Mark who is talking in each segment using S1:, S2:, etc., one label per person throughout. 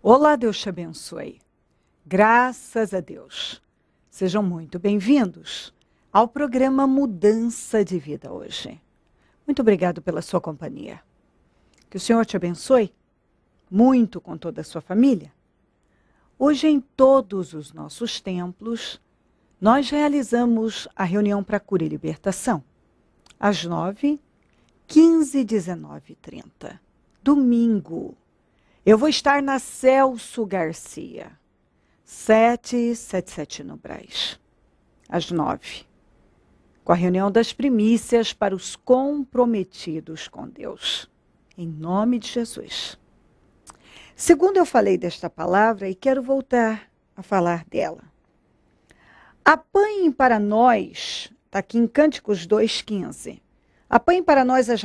S1: Olá, Deus te abençoe. Graças a Deus. Sejam muito bem-vindos ao programa Mudança de Vida hoje. Muito obrigado pela sua companhia. Que o Senhor te abençoe muito com toda a sua família. Hoje, em todos os nossos templos, nós realizamos a reunião para cura e libertação. Às 9, 15, 19 e 30. Domingo. Eu vou estar na Celso Garcia, 777 no Brás, às 9, com a reunião das primícias para os comprometidos com Deus, em nome de Jesus. Segundo eu falei desta palavra e quero voltar a falar dela. Apanhem para nós, está aqui em Cânticos 2,15, apanhem para nós as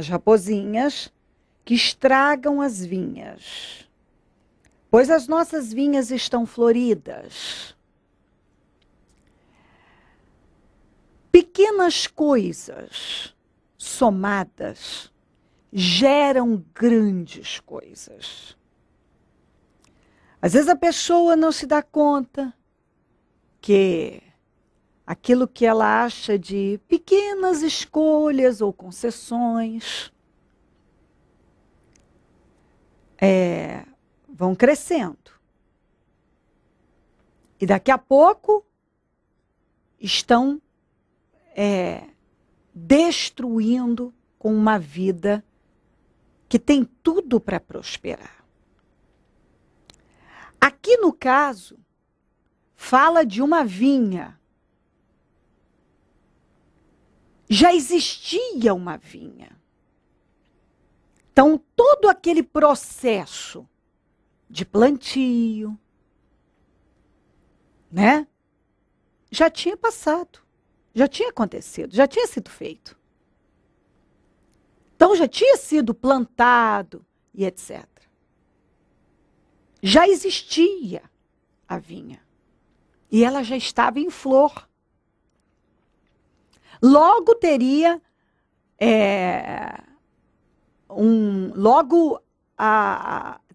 S1: raposinhas, que estragam as vinhas, pois as nossas vinhas estão floridas. Pequenas coisas somadas geram grandes coisas. Às vezes a pessoa não se dá conta que aquilo que ela acha de pequenas escolhas ou concessões vão crescendo. E daqui a pouco estão destruindo com uma vida que tem tudo para prosperar. Aqui no caso, fala de uma vinha. Já existia uma vinha. Então, todo aquele processo de plantio, né, já tinha passado, já tinha acontecido, já tinha sido feito. Então, já tinha sido plantado e etc. Já existia a vinha e ela já estava em flor. Logo teria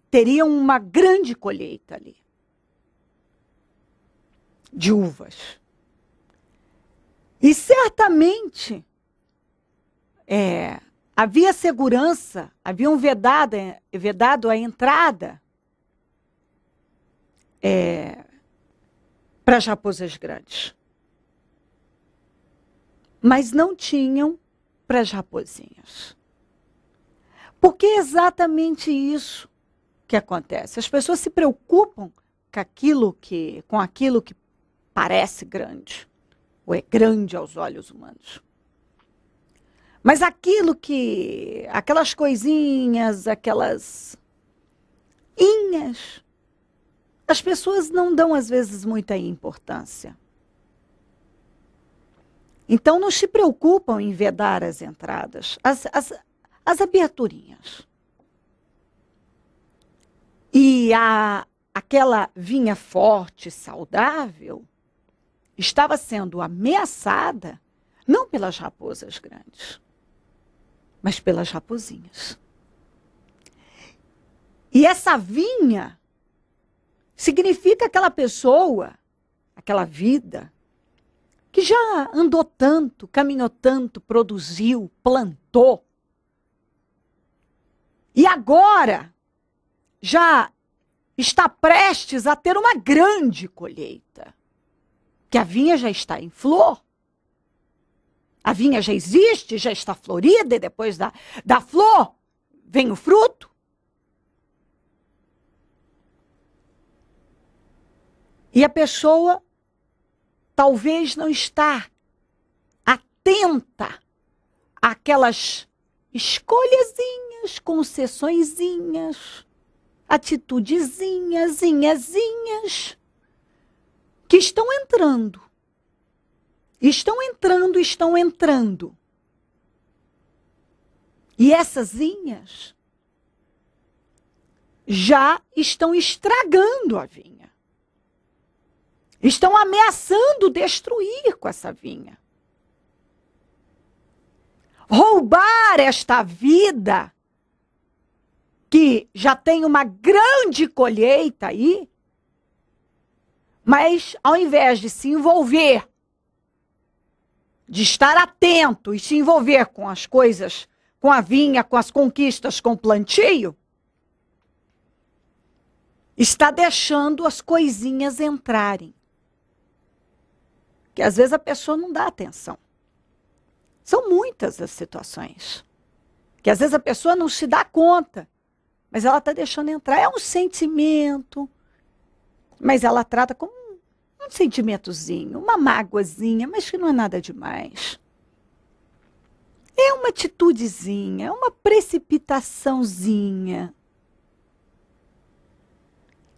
S1: teria uma grande colheita ali de uvas. E certamente havia segurança, haviam vedado a entrada para as raposas grandes. Mas não tinham para as raposinhas. Porque é exatamente isso que acontece. As pessoas se preocupam com aquilo que parece grande, ou é grande aos olhos humanos. Mas aquelas coisinhas, aquelas inhas, as pessoas não dão às vezes muita importância. Então não se preocupam em vedar as entradas, as aberturinhas. E aquela vinha forte, saudável, estava sendo ameaçada não pelas raposas grandes, mas pelas raposinhas. E essa vinha significa aquela pessoa, aquela vida, que já andou tanto, caminhou tanto, produziu, plantou. E agora já está prestes a ter uma grande colheita. Que a vinha já está em flor. A vinha já existe, já está florida, e depois da flor vem o fruto. E a pessoa talvez não está atenta àquelas escolhazinhas, concessõezinhas, atitudezinhas, que estão entrando. Estão entrando. E essas inhas já estão estragando a vinha. Estão ameaçando destruir com essa vinha. Roubar esta vida que já tem uma grande colheita aí, mas ao invés de se envolver, de estar atento e se envolver com as coisas, com a vinha, com as conquistas, com o plantio, está deixando as coisinhas entrarem. Que às vezes a pessoa não dá atenção. São muitas as situações. Que às vezes a pessoa não se dá conta, mas ela está deixando entrar. É um sentimento, mas ela trata como um sentimentozinho, uma mágoazinha, mas que não é nada demais. É uma atitudezinha, é uma precipitaçãozinha.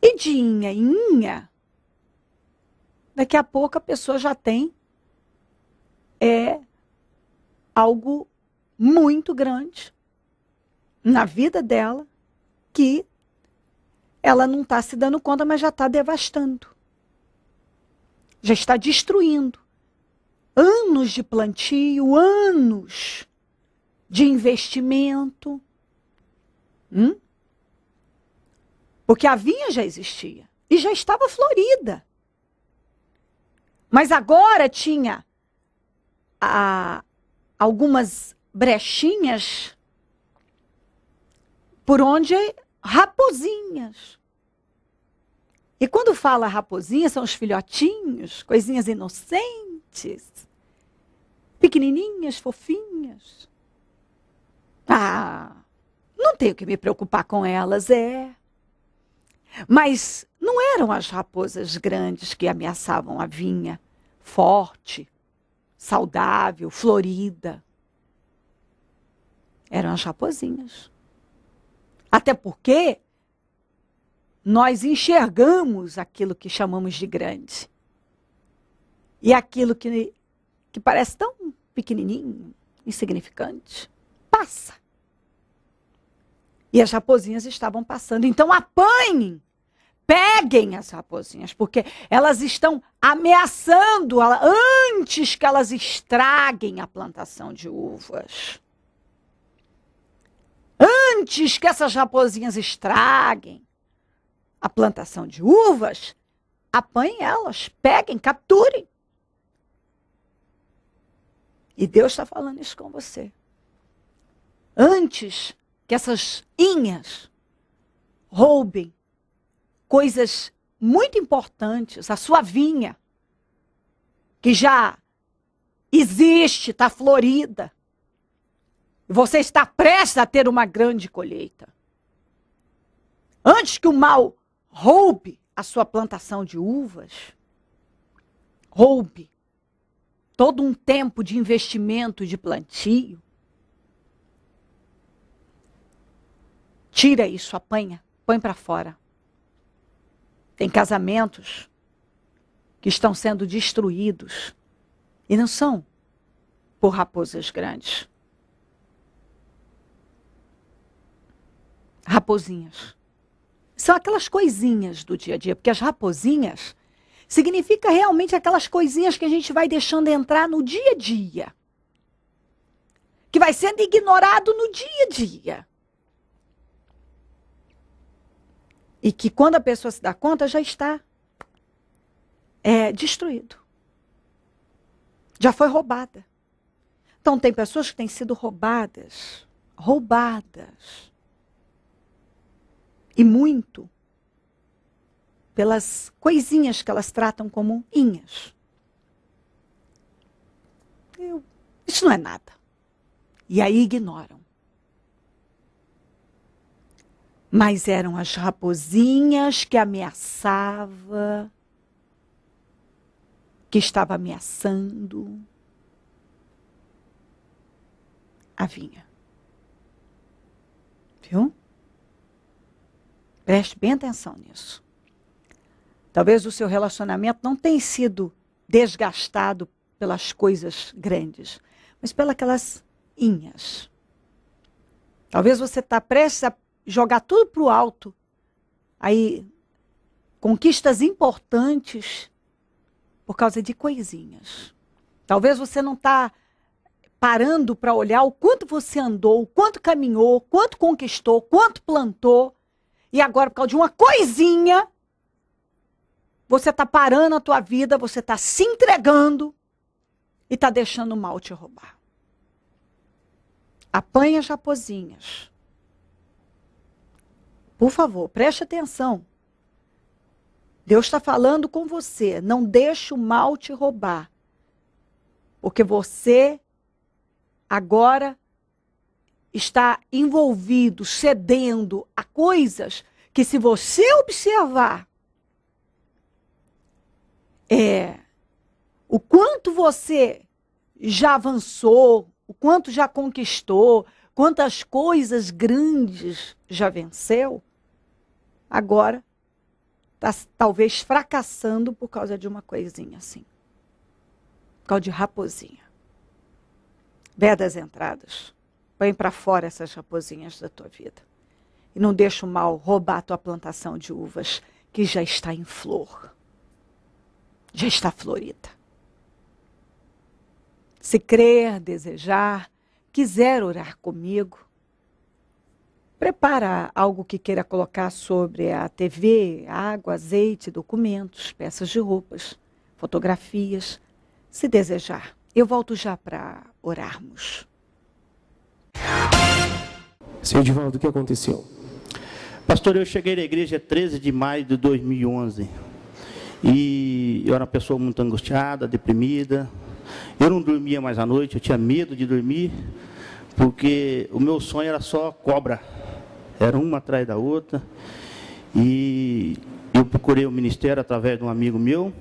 S1: E de inha em inha, daqui a pouco a pessoa já tem algo muito grande na vida dela que ela não está se dando conta, mas já está devastando. Já está destruindo. Anos de plantio, anos de investimento. Porque a vinha já existia e já estava florida. Mas agora tinha algumas brechinhas por onde raposinhas. E quando fala raposinha, são os filhotinhos, coisinhas inocentes, pequenininhas, fofinhas. Não tenho que me preocupar com elas, Mas não eram as raposas grandes que ameaçavam a vinha, forte, saudável, florida. Eram as raposinhas. Até porque nós enxergamos aquilo que chamamos de grande. E aquilo que parece tão pequenininho, insignificante, passa. E as raposinhas estavam passando. Então apanhem, peguem as raposinhas, porque elas estão ameaçando antes que elas estraguem a plantação de uvas. Antes que essas raposinhas estraguem a plantação de uvas, apanhem elas, peguem, capturem. E Deus está falando isso com você. Antes que essas inhas roubem coisas muito importantes, a sua vinha, que já existe, está florida, e você está prestes a ter uma grande colheita. Antes que o mal roube a sua plantação de uvas, roube todo um tempo de investimento, de plantio, tira isso, apanha, põe para fora. Tem casamentos que estão sendo destruídos e não são por raposas grandes. Raposinhas. São aquelas coisinhas do dia a dia, porque as raposinhas significa realmente aquelas coisinhas que a gente vai deixando entrar no dia a dia. Que vai sendo ignorado no dia a dia. E que quando a pessoa se dá conta, já está destruído. Já foi roubada. Então tem pessoas que têm sido roubadas. E muito pelas coisinhas que elas tratam como inhas. Isso não é nada. E aí ignoram. Mas eram as raposinhas que ameaçava, que estava ameaçando a vinha. Viu? Preste bem atenção nisso. Talvez o seu relacionamento não tenha sido desgastado pelas coisas grandes, mas pelas aquelas inhas. Talvez você está prestes a jogar tudo para o alto. Aí, conquistas importantes por causa de coisinhas. Talvez você não está parando para olhar o quanto você andou, o quanto caminhou, o quanto conquistou, quanto plantou, e agora, por causa de uma coisinha, você está parando a tua vida, você está se entregando e está deixando o mal te roubar. Apanha as raposinhas. Por favor, preste atenção. Deus está falando com você. Não deixe o mal te roubar. Porque você agora está envolvido, cedendo a coisas que, se você observar, o quanto você já avançou, o quanto já conquistou, quantas coisas grandes já venceu, agora está talvez fracassando por causa de uma coisinha assim. Por causa de raposinha. Vé das entradas. Põe para fora essas raposinhas da tua vida. E não deixa o mal roubar a tua plantação de uvas, que já está em flor. Já está florida. Se crer, desejar, quiser orar comigo, prepara algo que queira colocar sobre a TV, água, azeite, documentos, peças de roupas, fotografias, se desejar. Eu volto já para orarmos.
S2: Senhor Edivaldo, o que aconteceu?
S3: Pastor, eu cheguei na igreja 13 de maio de 2011. E eu era uma pessoa muito angustiada, deprimida. Eu não dormia mais à noite, eu tinha medo de dormir, porque o meu sonho era só cobra. Era uma atrás da outra. E eu procurei o ministério através de um amigo meu,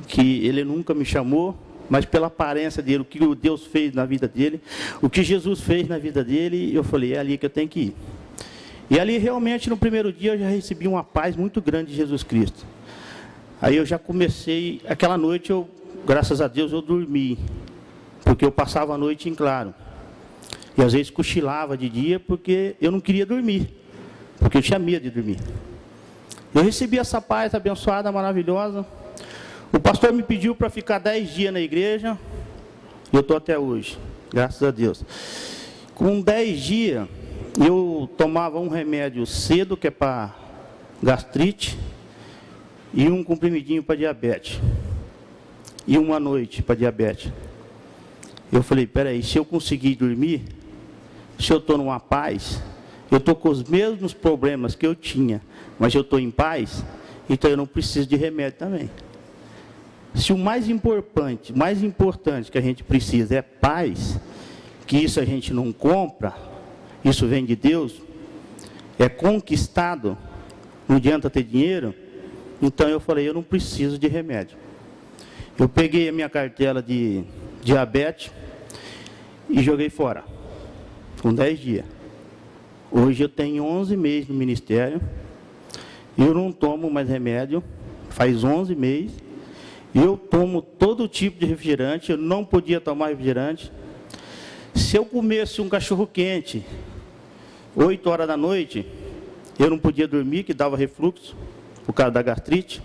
S3: que ele nunca me chamou, mas pela aparência dele, o que Deus fez na vida dele, o que Jesus fez na vida dele, eu falei, é ali que eu tenho que ir. E ali realmente no primeiro dia eu já recebi uma paz muito grande de Jesus Cristo. Aí eu já comecei, aquela noite eu, graças a Deus, eu dormi, porque eu passava a noite em claro. E às vezes cochilava de dia porque eu não queria dormir, porque eu tinha medo de dormir. Eu recebi essa paz abençoada, maravilhosa. O pastor me pediu para ficar 10 dias na igreja, e eu estou até hoje, graças a Deus. Com 10 dias, eu tomava um remédio cedo, que é para gastrite, e um comprimidinho para diabetes, e uma noite para diabetes. Eu falei, peraí, se eu conseguir dormir, se eu estou numa paz, eu estou com os mesmos problemas que eu tinha, mas eu estou em paz, então eu não preciso de remédio também. Se o mais importante que a gente precisa é paz, que isso a gente não compra, isso vem de Deus, é conquistado, não adianta ter dinheiro, então eu falei, eu não preciso de remédio. Eu peguei a minha cartela de diabetes e joguei fora, com 10 dias. Hoje eu tenho 11 meses no ministério, eu não tomo mais remédio, faz 11 meses, eu tomo todo tipo de refrigerante, eu não podia tomar refrigerante. Se eu comesse um cachorro quente, 8 horas da noite, eu não podia dormir, que dava refluxo, por causa da gastrite.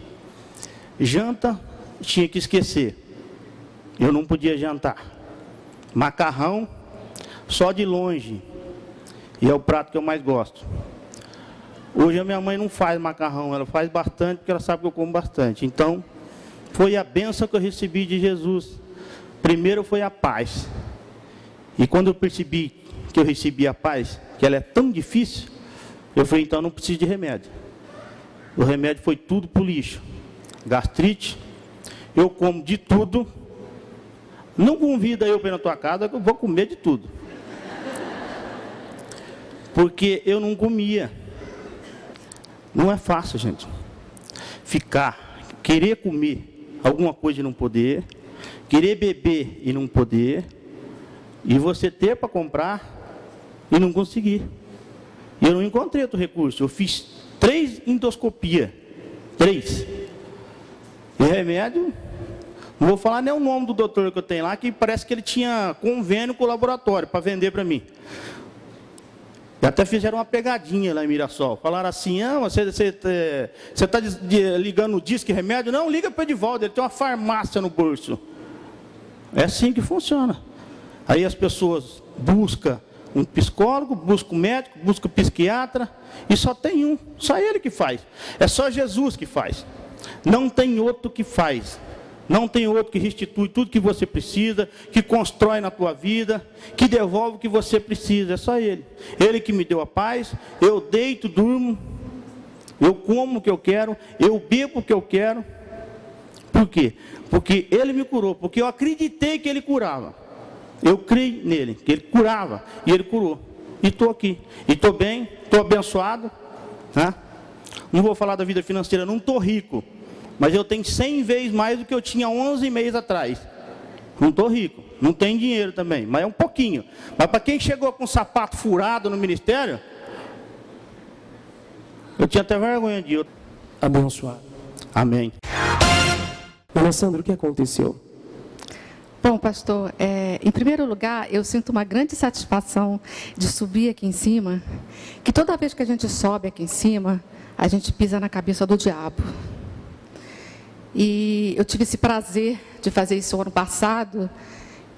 S3: Janta, tinha que esquecer, eu não podia jantar. Macarrão, só de longe, e é o prato que eu mais gosto. Hoje a minha mãe não faz macarrão, ela faz bastante, porque ela sabe que eu como bastante. Então, foi a bênção que eu recebi de Jesus. Primeiro foi a paz. E quando eu percebi que eu recebi a paz, que ela é tão difícil, eu falei, então não preciso de remédio. O remédio foi tudo pro lixo. Gastrite, eu como de tudo. Não convida eu para ir na tua casa, que eu vou comer de tudo. Porque eu não comia. Não é fácil, gente. Querer comer alguma coisa e não poder, querer beber e não poder, e você ter para comprar e não conseguir. E eu não encontrei outro recurso. Eu fiz 3 endoscopias. 3. E remédio, não vou falar nem o nome do doutor que eu tenho lá, que parece que ele tinha convênio com o laboratório para vender para mim. E até fizeram uma pegadinha lá em Mirassol. Falaram assim, você está ligando o disque remédio? Não, liga para o Edivaldo, ele tem uma farmácia no bolso. É assim que funciona. Aí as pessoas buscam um psicólogo, buscam um médico, buscam um psiquiatra, e só tem um, só ele que faz. É só Jesus que faz. Não tem outro que faz. Não tem outro que restitui tudo que você precisa, que constrói na tua vida, que devolve o que você precisa. É só Ele. Ele que me deu a paz. Eu deito, durmo, eu como o que eu quero, eu bebo o que eu quero. Por quê? Porque Ele me curou, porque eu acreditei que Ele curava. Eu criei nele, que Ele curava, e Ele curou. E estou aqui. E estou bem, estou abençoado. Né? Não vou falar da vida financeira, não estou rico. Mas eu tenho 100 vezes mais do que eu tinha 11 meses atrás. Não estou rico, não tenho dinheiro também, mas é um pouquinho. Mas para quem chegou com sapato furado no ministério, eu tinha até vergonha de outro.
S2: Abençoado.
S3: Amém.
S2: Dona Sandra, o que aconteceu?
S4: Bom, pastor, em primeiro lugar, eu sinto uma grande satisfação de subir aqui em cima, que toda vez que a gente sobe aqui em cima, a gente pisa na cabeça do diabo. E eu tive esse prazer de fazer isso ano passado,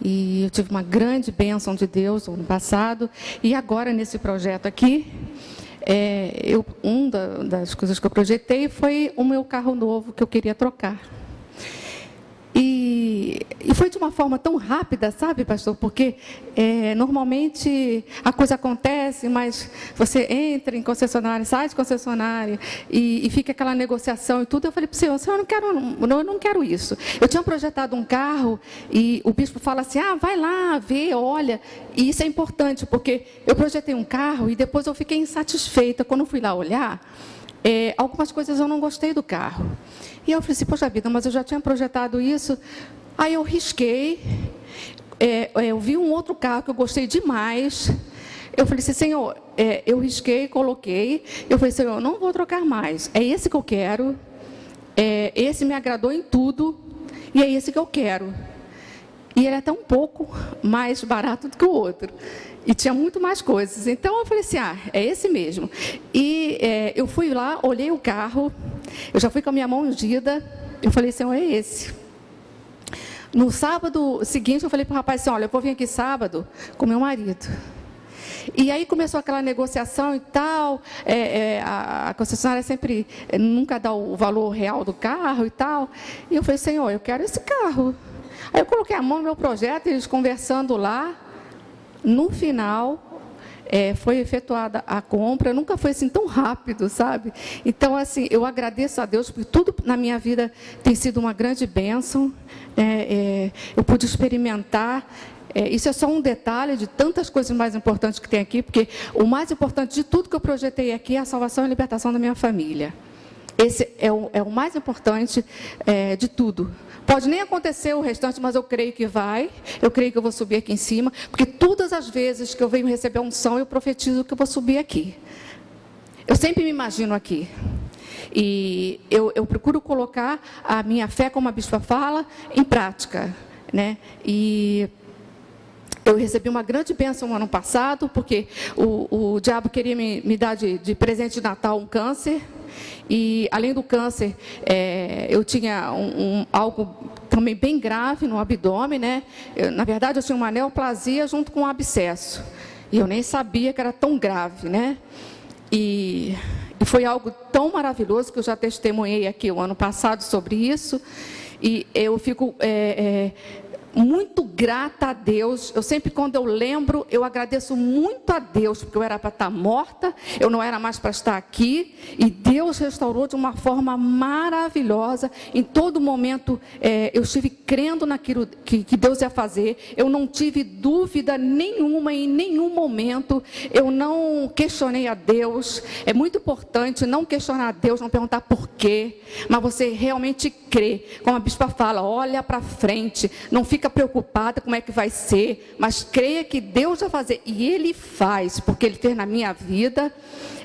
S4: e eu tive uma grande bênção de Deus ano passado, e agora nesse projeto aqui, uma das coisas que eu projetei foi o meu carro novo que eu queria trocar. E foi de uma forma tão rápida, sabe, pastor? Porque normalmente a coisa acontece, mas você entra em concessionária, sai de concessionária e fica aquela negociação e tudo. Eu falei para o Senhor, eu não quero isso. Eu tinha projetado um carro e o bispo fala assim, vai lá, vê, olha. E isso é importante, porque eu projetei um carro e depois eu fiquei insatisfeita. Quando eu fui lá olhar, algumas coisas eu não gostei do carro. E eu falei assim, poxa vida, mas eu já tinha projetado isso. Aí eu risquei, eu vi um outro carro que eu gostei demais. Eu falei assim, Senhor, eu risquei, coloquei. Eu falei, Senhor, eu não vou trocar mais. É esse que eu quero. Esse me agradou em tudo. E é esse que eu quero. E ele é até um pouco mais barato do que o outro. E tinha muito mais coisas. Então eu falei assim, é esse mesmo. E eu fui lá, olhei o carro. Eu já fui com a minha mão ungida. Eu falei, Senhor, é esse. No sábado seguinte, eu falei para o rapaz assim, olha, eu vou vir aqui sábado com meu marido. E aí começou aquela negociação e tal, a concessionária sempre, nunca dá o valor real do carro e tal. E eu falei, Senhor, eu quero esse carro. Aí eu coloquei a mão no meu projeto, eles conversando lá. No final, foi efetuada a compra, nunca foi assim tão rápido, sabe? Então, assim, eu agradeço a Deus, porque tudo na minha vida tem sido uma grande bênção. Eu pude experimentar. Isso é só um detalhe de tantas coisas mais importantes que tem aqui, porque o mais importante de tudo que eu projetei aqui é a salvação e a libertação da minha família. Esse é o mais importante de tudo. Pode nem acontecer o restante, mas eu creio que vai. Eu creio que eu vou subir aqui em cima, porque todas as vezes que eu venho receber a unção, eu profetizo que eu vou subir aqui. Eu sempre me imagino aqui. E eu procuro colocar a minha fé, como a bispa fala, em prática, né? E eu recebi uma grande bênção no ano passado, porque o diabo queria me dar de presente de Natal um câncer. E, além do câncer, eu tinha algo também bem grave no abdômen, né? Na verdade, eu tinha uma neoplasia junto com um abscesso. E eu nem sabia que era tão grave, né? E foi algo tão maravilhoso que eu já testemunhei aqui o ano passado sobre isso. E eu fico muito grata a Deus. Eu sempre, quando eu lembro, eu agradeço muito a Deus, porque eu era para estar morta, eu não era mais para estar aqui, e Deus restaurou de uma forma maravilhosa. Em todo momento, eu estive crendo naquilo que Deus ia fazer. Eu não tive dúvida nenhuma, em nenhum momento. Eu não questionei a Deus. É muito importante não questionar a Deus, não perguntar por quê, mas você realmente crê. Como a bispa fala, olha para frente, não fica preocupada como é que vai ser, mas creia que Deus vai fazer, e Ele faz, porque Ele fez na minha vida.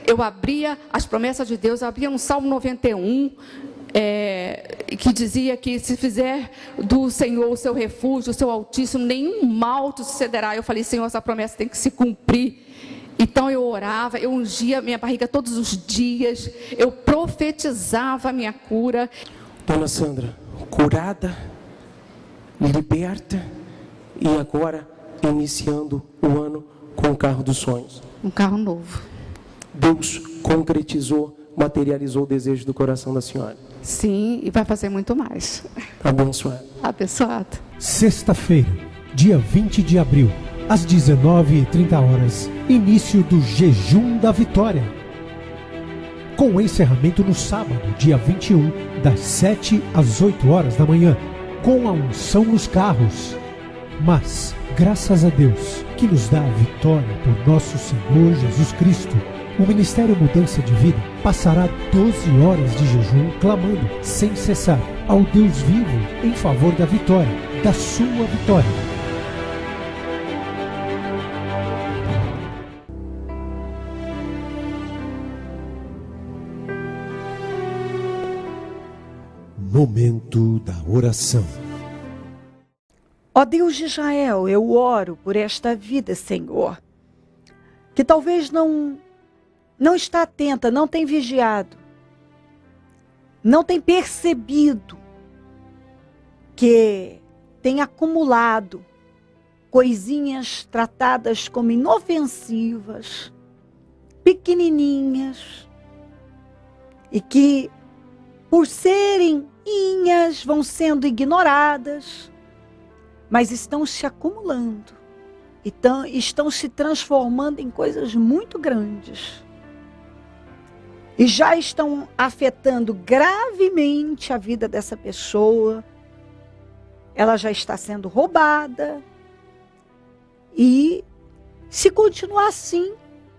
S4: Eu abria as promessas de Deus, eu abria no Salmo 91, que dizia que se fizer do Senhor o seu refúgio, o seu Altíssimo, nenhum mal te sucederá. Eu falei, Senhor, essa promessa tem que se cumprir. Então eu orava, eu ungia minha barriga todos os dias, eu profetizava a minha cura.
S2: Dona Sandra, curada, liberta e agora iniciando o ano com o carro dos sonhos.
S4: Um carro novo.
S2: Deus concretizou, materializou o desejo do coração da senhora.
S4: Sim, e vai fazer muito mais.
S2: Abençoado.
S4: Abençoado.
S5: Sexta-feira, dia 20 de abril, às 19h30, início do Jejum da Vitória. Com encerramento no sábado, dia 21, das 7 às 8 horas da manhã, com a unção nos carros. Mas, graças a Deus, que nos dá a vitória por nosso Senhor Jesus Cristo, o Ministério Mudança de Vida passará 12 horas de jejum clamando, sem cessar, ao Deus vivo em favor da vitória, da sua vitória. Momento da oração.
S1: Ó Deus de Israel, eu oro por esta vida, Senhor, que talvez não está atenta, não tem vigiado, não tem percebido que tem acumulado coisinhas tratadas como inofensivas, pequenininhas, e que, por serem vão sendo ignoradas, mas estão se acumulando, estão se transformando em coisas muito grandes. E já estão afetando gravemente a vida dessa pessoa. Ela já está sendo roubada. E, se continuar assim,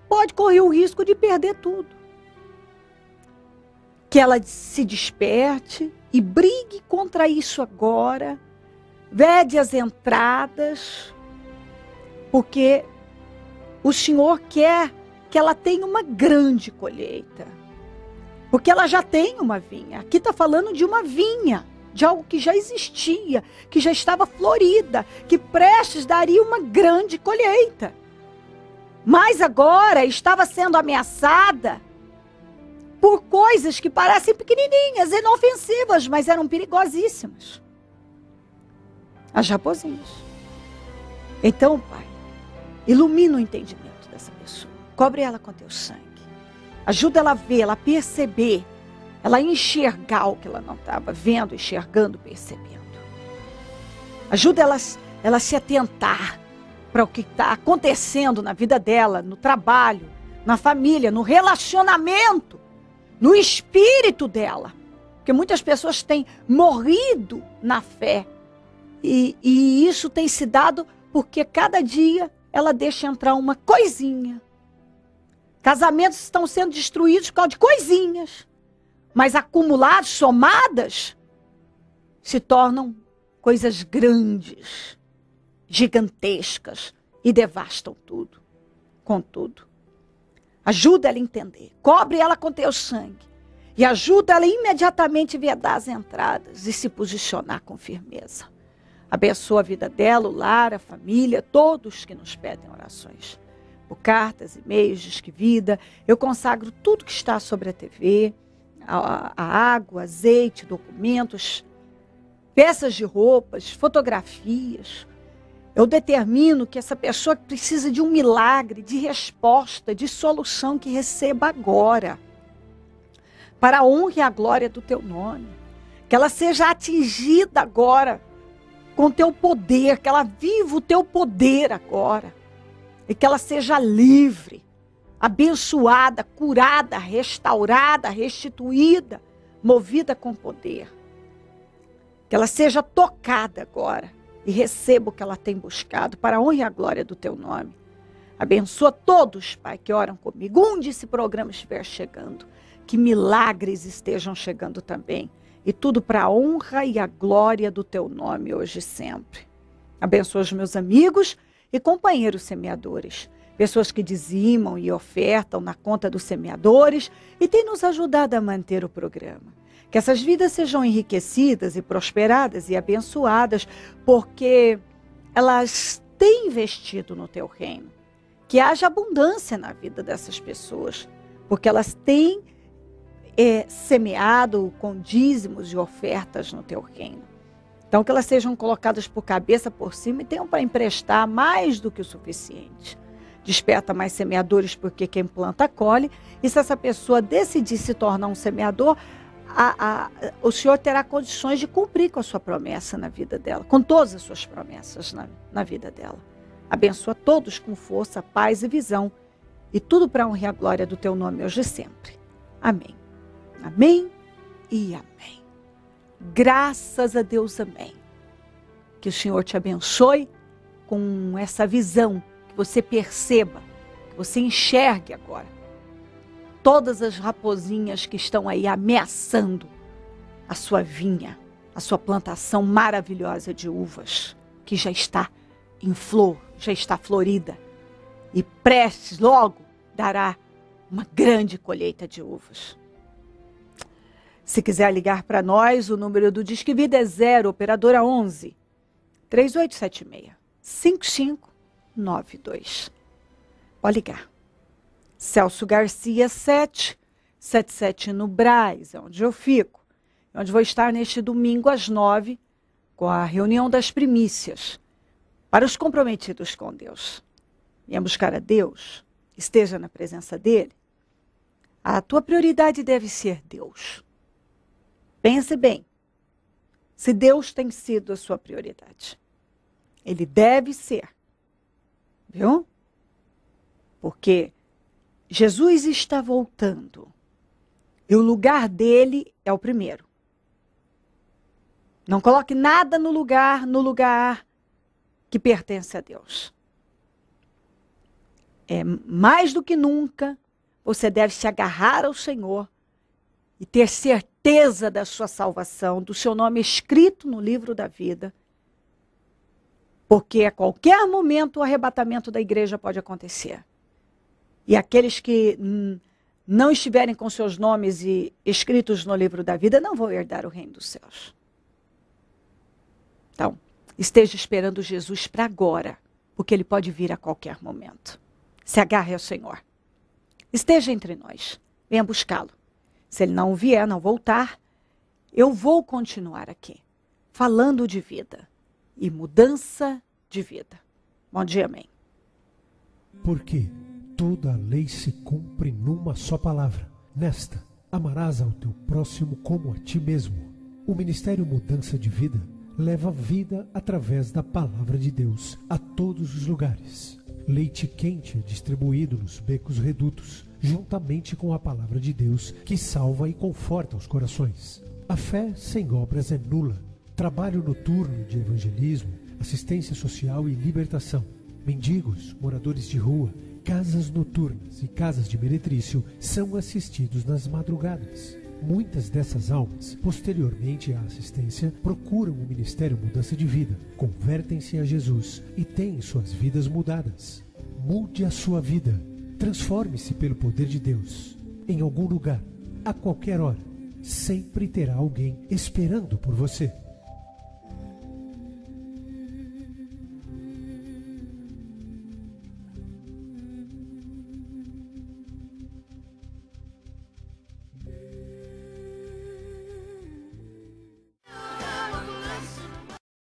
S1: pode correr o risco de perder tudo. Que ela se desperte e brigue contra isso agora. Vede as entradas, porque o Senhor quer que ela tenha uma grande colheita. Porque ela já tem uma vinha. Aqui está falando de uma vinha, de algo que já existia, que já estava florida, que prestes daria uma grande colheita. Mas agora estava sendo ameaçada por coisas que parecem pequenininhas, inofensivas, mas eram perigosíssimas. As raposinhas. Então, Pai, ilumina o entendimento dessa pessoa. Cobre ela com teu sangue. Ajuda ela a ver, ela a perceber, ela a enxergar o que ela não estava vendo, enxergando, percebendo. Ajuda ela a se atentar para o que está acontecendo na vida dela, no trabalho, na família, no relacionamento, no espírito dela. Porque muitas pessoas têm morrido na fé. E isso tem se dado porque cada dia ela deixa entrar uma coisinha. Casamentos estão sendo destruídos por causa de coisinhas. Mas acumulados, somadas, se tornam coisas grandes, gigantescas e devastam tudo. Contudo, ajuda ela a entender. Cobre ela com teu sangue. E ajuda ela a imediatamente vedar as entradas e se posicionar com firmeza. Abençoa a vida dela, o lar, a família, todos que nos pedem orações. Por cartas, e-mails, Disque Vida, eu consagro tudo que está sobre a TV, a água, azeite, documentos, peças de roupas, fotografias. Eu determino que essa pessoa que precisa de um milagre, de resposta, de solução, que receba agora. Para a honra e a glória do teu nome. Que ela seja atingida agora com teu poder, que ela viva o teu poder agora. E que ela seja livre, abençoada, curada, restaurada, restituída, movida com poder. Que ela seja tocada agora e receba o que ela tem buscado para a honra e a glória do teu nome. Abençoa todos, Pai, que oram comigo. Onde esse programa estiver chegando, que milagres estejam chegando também. E tudo para a honra e a glória do teu nome hoje e sempre. Abençoa os meus amigos e companheiros semeadores. Pessoas que dizimam e ofertam na conta dos semeadores e têm nos ajudado a manter o programa. Que essas vidas sejam enriquecidas e prosperadas e abençoadas, porque elas têm investido no teu reino. Que haja abundância na vida dessas pessoas, porque elas têm semeado com dízimos e ofertas no teu reino. Então, que elas sejam colocadas por cabeça, por cima, e tenham para emprestar mais do que o suficiente. Desperta mais semeadores, porque quem planta colhe. E se essa pessoa decidir se tornar um semeador, o Senhor terá condições de cumprir com a sua promessa na vida dela, com todas as suas promessas na vida dela. Abençoa todos com força, paz e visão, e tudo para a honra e a glória do teu nome hoje e sempre. Amém. Amém e amém. Graças a Deus, amém. Que o Senhor te abençoe com essa visão, que você perceba, que você enxergue agora todas as raposinhas que estão aí ameaçando a sua vinha, a sua plantação maravilhosa de uvas, que já está em flor, já está florida e prestes logo dará uma grande colheita de uvas. Se quiser ligar para nós, o número do Disque Vida é 0, operadora 11 3876 5592. Pode ligar. Celso Garcia 777 no Brás, é onde eu fico. Onde vou estar neste domingo às 9, com a reunião das primícias, para os comprometidos com Deus. Venha buscar a Deus, esteja na presença dEle. A tua prioridade deve ser Deus. Pense bem, se Deus tem sido a sua prioridade. Ele deve ser, viu? Porque Jesus está voltando e o lugar dele é o primeiro. Não coloque nada no lugar que pertence a Deus. Mais do que nunca, você deve se agarrar ao Senhor e ter certeza da sua salvação, do seu nome escrito no livro da vida, porque a qualquer momento o arrebatamento da igreja pode acontecer. E aqueles que não estiverem com seus nomes escritos no livro da vida não vão herdar o reino dos céus. Então, esteja esperando Jesus para agora, porque ele pode vir a qualquer momento. Se agarre ao Senhor. Esteja entre nós. Venha buscá-lo. Se ele não vier, não voltar, eu vou continuar aqui, falando de vida e mudança de vida. Bom dia, amém.
S5: Porque toda a lei se cumpre numa só palavra. Nesta, amarás ao teu próximo como a ti mesmo. O Ministério Mudança de Vida leva vida através da palavra de Deus a todos os lugares. Leite quente é distribuído nos becos redutos, juntamente com a palavra de Deus, que salva e conforta os corações. A fé sem obras é nula. Trabalho noturno de evangelismo, assistência social e libertação. Mendigos, moradores de rua, casas noturnas e casas de meretrício são assistidos nas madrugadas. Muitas dessas almas, posteriormente à assistência, procuram o Ministério Mudança de Vida, convertem-se a Jesus e têm suas vidas mudadas. Mude a sua vida. Transforme-se pelo poder de Deus. Em algum lugar, a qualquer hora, sempre terá alguém esperando por você.